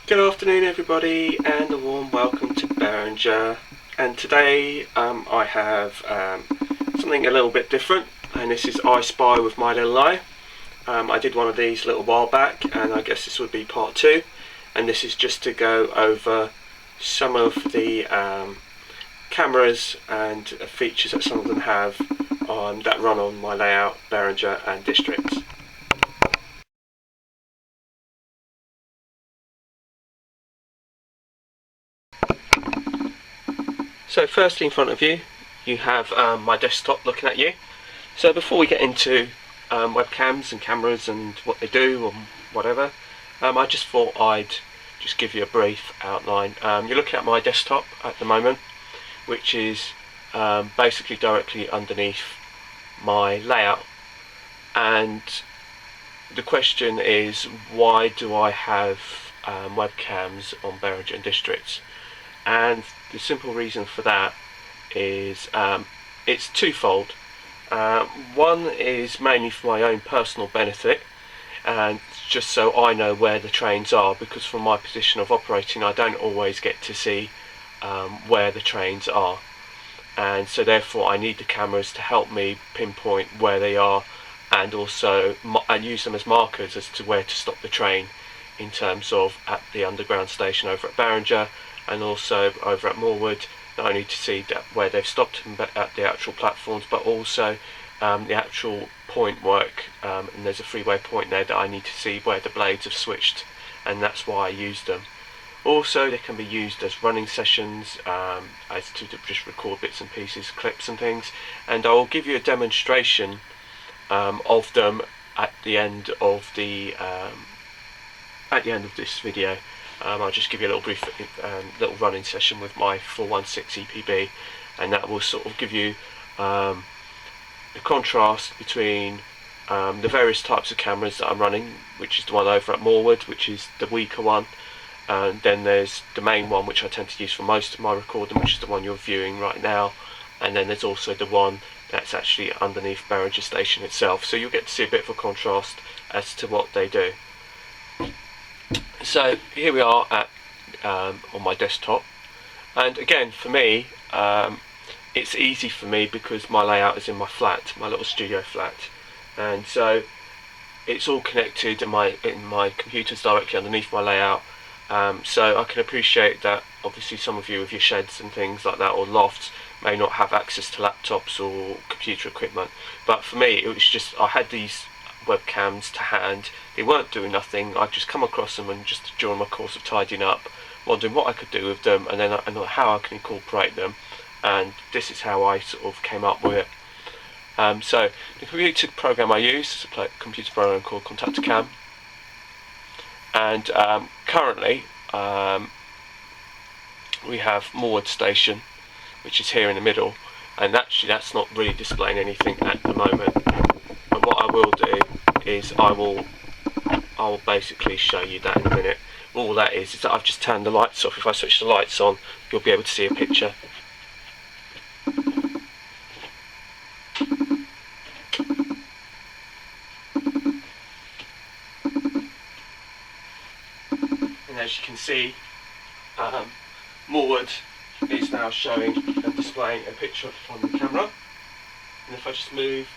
Good afternoon everybody, and a warm welcome to Berringer. And today I have something a little bit different, and this is I Spy with my little eye. I did one of these a little while back, and I guess this would be part 2, and this is just to go over some of the cameras and features that some of them have that run on my layout, Berringer and districts. So firstly, in front of you, you have my desktop looking at you. So before we get into webcams and cameras and what they do or whatever, I just thought I'd just give you a brief outline. You're looking at my desktop at the moment, which is basically directly underneath my layout. And the question is, why do I have webcams on Berringer and districts? And the simple reason for that is it's twofold. One is mainly for my own personal benefit, and just so I know where the trains are, because from my position of operating I don't always get to see where the trains are, and so therefore I need the cameras to help me pinpoint where they are, and also I use them as markers as to where to stop the train, in terms of at the underground station over at Berringer, and also over at Moorwood, not only to see where they've stopped at the actual platforms, but also the actual point work, and there's a freeway point there that I need to see where the blades have switched, and that's why I use them. Also, they can be used as running sessions, as to just record bits and pieces, clips and things, and I will give you a demonstration of them at the end of this video. I'll just give you a little brief little running session with my 416 EPB, and that will sort of give you the contrast between the various types of cameras that I'm running, which is the one over at Moorwood, which is the weaker one, and then there's the main one which I tend to use for most of my recording, which is the one you're viewing right now, and then there's also the one that's actually underneath Berringer station itself, so you'll get to see a bit of a contrast as to what they do. So here we are at on my desktop, and again for me it's easy for me because my layout is in my flat, my little studio flat, and so it's all connected, and my computer's directly underneath my layout, so I can appreciate that obviously some of you with your sheds and things like that, or lofts, may not have access to laptops or computer equipment, but for me it was just, I had these webcams to hand, they weren't doing nothing, I'd just come across them and just during my course of tidying up, wondering what I could do with them, and then how I can incorporate them, and this is how I sort of came up with it. So the computer program I use is a computer program called Contactor-Cam, and currently we have Moorwood station, which is here in the middle, and actually that's not really displaying anything at the moment. And what I will do is I will basically show you that in a minute. All that is that I've just turned the lights off. If I switch the lights on, you'll be able to see a picture. And as you can see, Moorwood is now showing and displaying a picture on the camera. And if I just move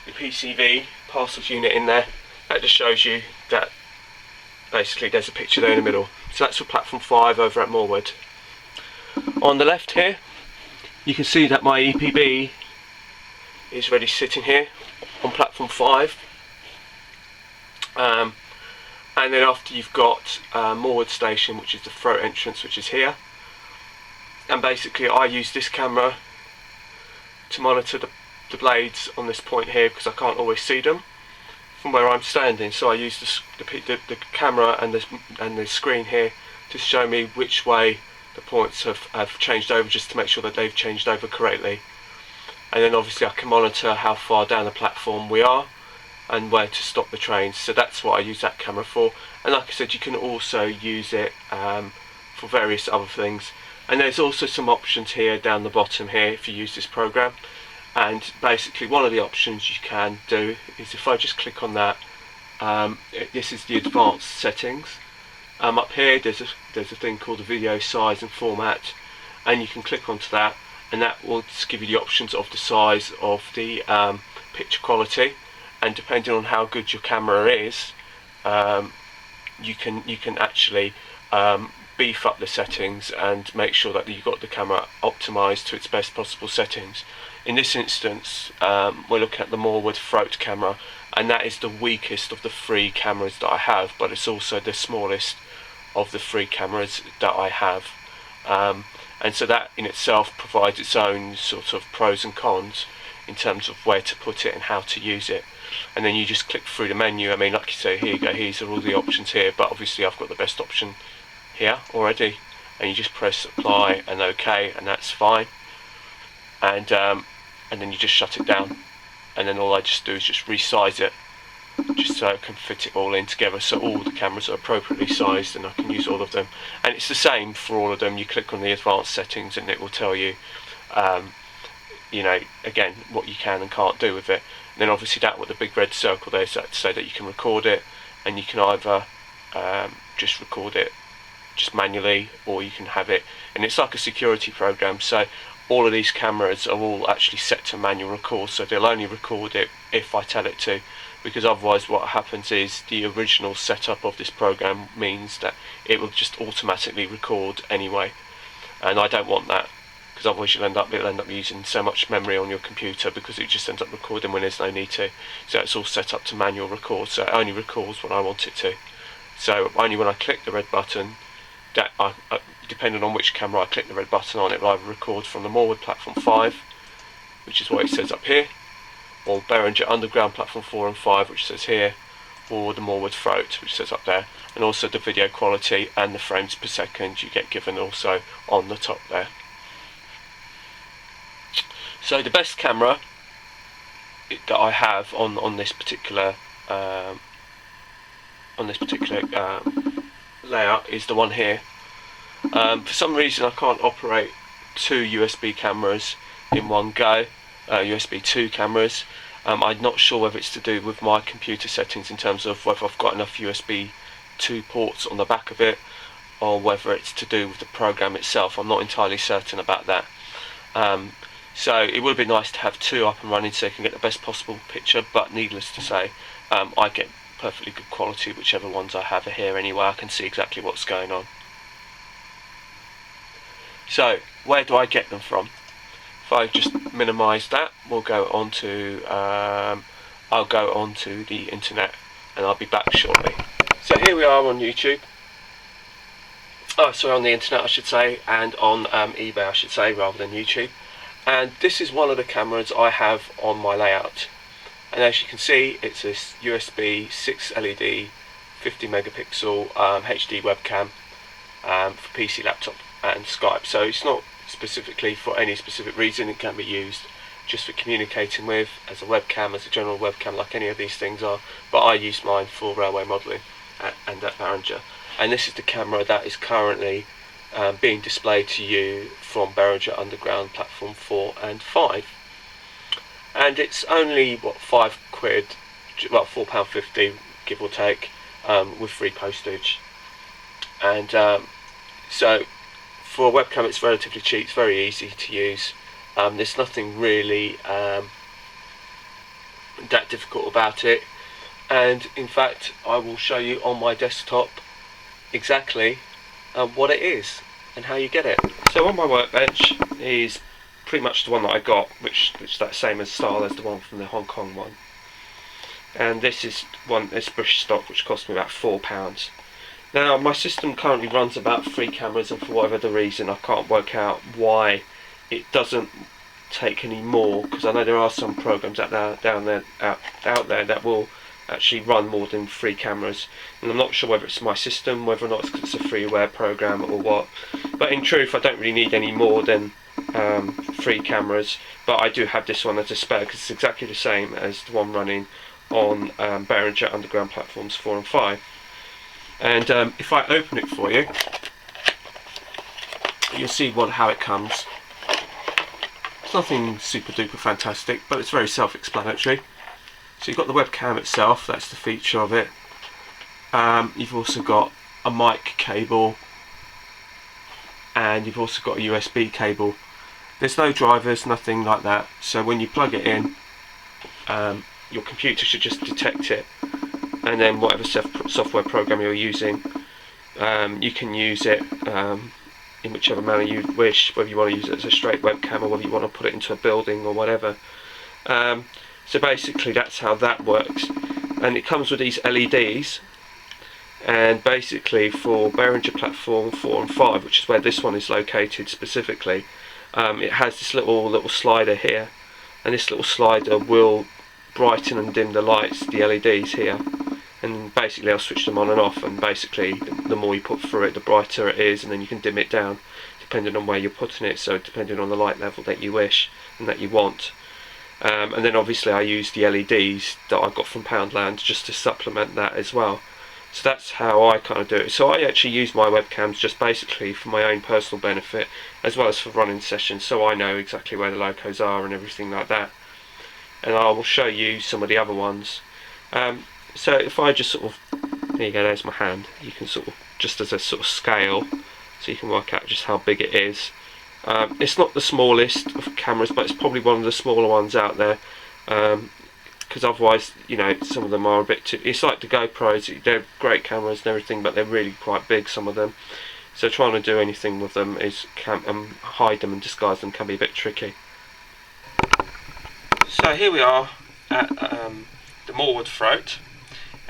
the PCV parcels unit in there, that just shows you that basically there's a picture there in the middle. So that's for platform 5 over at Moorwood. On the left here you can see that my EPB is already sitting here on platform 5, and then after you've got Moorwood station, which is the throat entrance, which is here, and basically I use this camera to monitor the blades on this point here, because I can't always see them from where I'm standing, so I use the camera and the screen here to show me which way the points have changed over, just to make sure that they've changed over correctly. And then obviously I can monitor how far down the platform we are and where to stop the trains, so that's what I use that camera for. And like I said, you can also use it for various other things, and there's also some options here down the bottom here if you use this program. And basically one of the options you can do is, if I just click on that, this is the advanced settings. Up here there's a thing called the video size and format, and you can click onto that, and that will just give you the options of the size of the picture quality, and depending on how good your camera is, you can actually beef up the settings and make sure that you've got the camera optimized to its best possible settings. In this instance, we're looking at the Morwood Throat camera, and that is the weakest of the 3 cameras that I have, but it's also the smallest of the 3 cameras that I have. And so that in itself provides its own sort of pros and cons in terms of where to put it and how to use it. And then you just click through the menu. I mean, like you say, here you go, these are all the options here, but obviously I've got the best option here already, and you just press apply and OK, and that's fine. And then you just shut it down, and then all I just do is just resize it, just so it can fit it all in together, so all the cameras are appropriately sized and I can use all of them. And it's the same for all of them. You click on the advanced settings and it will tell you, you know, again, what you can and can't do with it. And then obviously that with the big red circle there is to say that you can record it, and you can either just record it just manually, or you can have it, and it's like a security program, so all of these cameras are all actually set to manual record, so they'll only record it if I tell it to, because otherwise what happens is the original setup of this program means that it will just automatically record anyway, and I don't want that, because otherwise it'll end up using so much memory on your computer, because it just ends up recording when there's no need to. So it's all set up to manual record, so it only records when I want it to. So only when I click the red button, that depending on which camera I click the red button on, it will either record from the Morwood Platform 5, which is what it says up here, or Berringer Underground Platform 4 and 5, which says here, or the Morwood Throat, which says up there, and also the video quality and the frames per second you get given also on the top there. So the best camera that I have on this particular layout is the one here. For some reason I can't operate 2 USB cameras in one go, USB 2 cameras. I'm not sure whether it's to do with my computer settings in terms of whether I've got enough USB 2 ports on the back of it, or whether it's to do with the program itself. I'm not entirely certain about that. So it would be nice to have 2 up and running so you can get the best possible picture, but needless to say, I get perfectly good quality whichever ones I have here anyway. I can see exactly what's going on. So where do I get them from? If I just minimise that, we'll go on to I'll go on to the internet, and I'll be back shortly. So here we are on YouTube. Oh, sorry, on the internet I should say, and on eBay I should say, rather than YouTube. And this is one of the cameras I have on my layout. And as you can see, it's a USB 6 LED 50 megapixel HD webcam for PC, laptop and Skype. So it's not specifically for any specific reason. It can be used just for communicating with, as a webcam, as a general webcam like any of these things are, but I use mine for railway modelling and at Berringer. And this is the camera that is currently being displayed to you from Berringer Underground Platform 4 and 5. And it's only, what, £5, well, £4.50 give or take, with free postage. And so for a webcam it's relatively cheap, it's very easy to use. There's nothing really that difficult about it, and in fact I will show you on my desktop exactly what it is and how you get it. So on my workbench is pretty much the one that I got, which that same as style as the one from the Hong Kong one, and this is this British stock, which cost me about £4. Now my system currently runs about 3 cameras, and for whatever the reason I can't work out why it doesn't take any more, because I know there are some programs out there that will actually run more than 3 cameras, and I'm not sure whether it's my system, whether or not it's 'cause it's a freeware program or what. But in truth I don't really need any more than 3 cameras, but I do have this one as a spare because it's exactly the same as the one running on Berringer Underground Platforms 4 and 5. And if I open it for you, you'll see how it comes. It's nothing super duper fantastic, but it's very self-explanatory. So you've got the webcam itself, that's the feature of it. You've also got a mic cable, and you've also got a USB cable. There's no drivers, nothing like that, so when you plug it in, your computer should just detect it, and then whatever software program you're using, you can use it in whichever manner you wish, whether you want to use it as a straight webcam or whether you want to put it into a building or whatever. So basically that's how that works, and it comes with these LEDs. And basically for Berringer platform 4 and 5, which is where this one is located specifically, it has this little slider here, and this little slider will brighten and dim the lights, the LEDs here, and basically I'll switch them on and off, and basically the more you put through it, the brighter it is, and then you can dim it down depending on where you're putting it, so depending on the light level that you wish and that you want. And then obviously I use the LEDs that I got from Poundland just to supplement that as well. So that's how I kind of do it. So I actually use my webcams just basically for my own personal benefit, as well as for running sessions, so I know exactly where the locos are and everything like that. And I will show you some of the other ones. So if I just sort of, there you go, there's my hand. You can sort of, just as a sort of scale, so you can work out just how big it is. It's not the smallest of cameras, but it's probably one of the smaller ones out there. Because otherwise, you know, some of them are a bit too, it's like the GoPros, they're great cameras and everything, but they're really quite big, some of them. So trying to do anything with them is, hide them and disguise them can be a bit tricky. So here we are at the Moorwood Throat,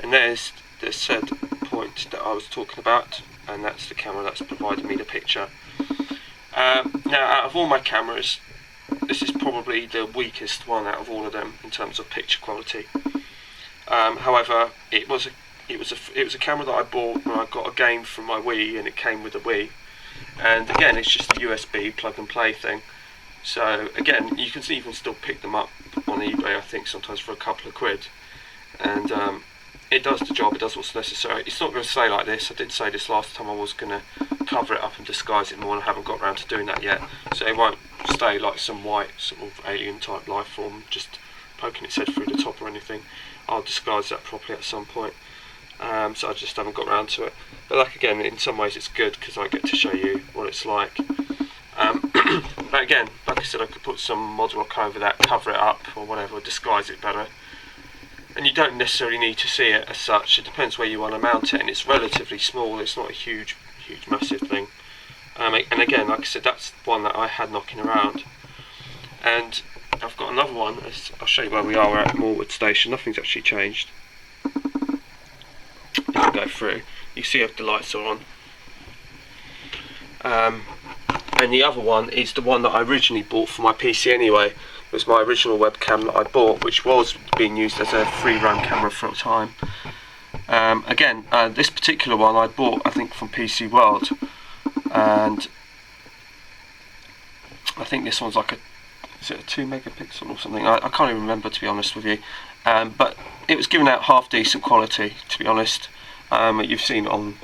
and there's the said point that I was talking about, and that's the camera that's provided me the picture. Now out of all my cameras, this is probably the weakest one out of all of them in terms of picture quality. However, it was a camera that I bought when I got a game from my Wii, and it came with the Wii. And again, it's just a USB plug and play thing. So again, you can even still pick them up on eBay, I think, sometimes for a couple of quid. And it does the job, it does what's necessary. It's not going to stay like this. I did say this last time I was going to cover it up and disguise it more, and I haven't got around to doing that yet. So it won't stay like some white sort of alien type life form just poking its head through the top or anything. I'll disguise that properly at some point. So I just haven't got around to it. But like, again, in some ways it's good because I get to show you what it's like. But again, like I said, I could put some mod rock over that, cover it up or whatever, disguise it better. And you don't necessarily need to see it as such. It depends where you want to mount it, and it's relatively small. It's not a huge massive thing. And again, like I said, that's one that I had knocking around. And I've got another one. I'll show you where we are. We're at Moorwood Station. Nothing's actually changed. You can go through. You see if the lights are on. And the other one is the one that I originally bought for my PC anyway. It was my original webcam that I bought, which was being used as a free run camera for a time. Again, this particular one I bought, I think, from PC World, and I think this one's like is it a 2 megapixel or something? I can't even remember, to be honest with you. But it was giving out half decent quality, to be honest. You've seen on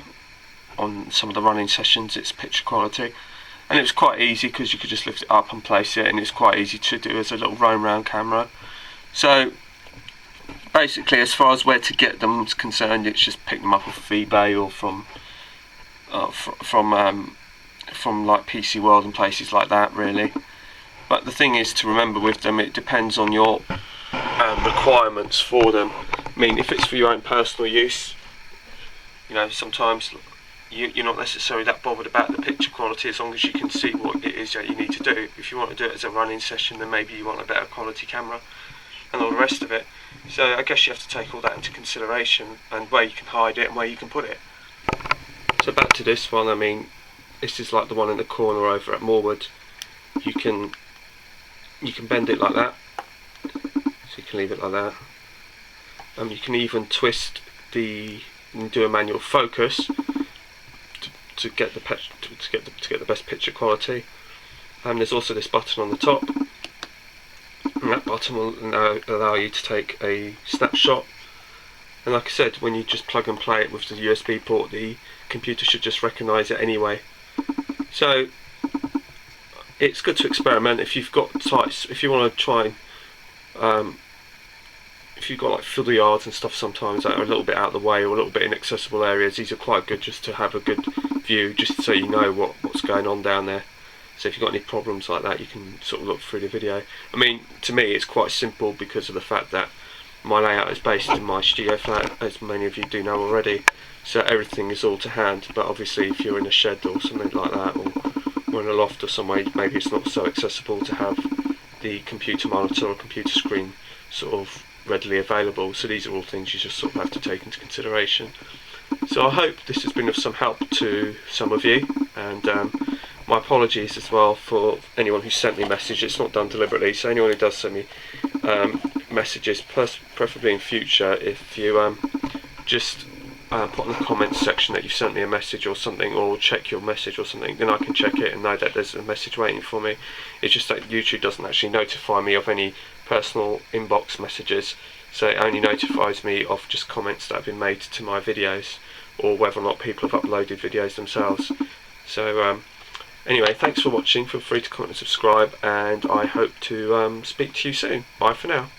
some of the running sessions its picture quality, and it was quite easy because you could just lift it up and place it, and it's quite easy to do as a little roam round camera. So basically, as far as where to get them is concerned, it's just pick them up off of eBay or from like PC World and places like that, really. But the thing is to remember with them, it depends on your requirements for them. I mean, if it's for your own personal use, you know, sometimes you're not necessarily that bothered about the picture quality as long as you can see what it is that you need to do. If you want to do it as a running session, then maybe you want a better quality camera and all the rest of it. So I guess you have to take all that into consideration, and where you can hide it and where you can put it. So back to this one, I mean, this is like the one in the corner over at Moorwood. You can bend it like that, so you can leave it like that. You can even twist and do a manual focus to get the best picture quality. And there's also this button on the top, and that button will now allow you to take a snapshot. And like I said, when you just plug and play it with the USB port, the computer should just recognise it anyway. So it's good to experiment if you've got sites. If you want to try, if if you've got like fiddle yards and stuff sometimes that are a little bit out of the way or a little bit inaccessible areas, these are quite good just to have a good view, just so you know what's going on down there. So if you've got any problems like that, you can sort of look through the video. I mean, to me it's quite simple because of the fact that my layout is based in my studio flat, as many of you do know already, so everything is all to hand. But obviously if you're in a shed or something like that, or in a loft or somewhere, maybe it's not so accessible to have the computer monitor or computer screen sort of readily available. So these are all things you just sort of have to take into consideration. So I hope this has been of some help to some of you, and my apologies as well for anyone who sent me a message. It's not done deliberately, so anyone who does send me messages, preferably in future, if you just put in the comments section that you've sent me a message or something, or check your message or something, then I can check it and know that there's a message waiting for me. It's just that YouTube doesn't actually notify me of any personal inbox messages, so it only notifies me of just comments that have been made to my videos, or whether or not people have uploaded videos themselves. So anyway, thanks for watching. Feel free to comment and subscribe, and I hope to speak to you soon. Bye for now.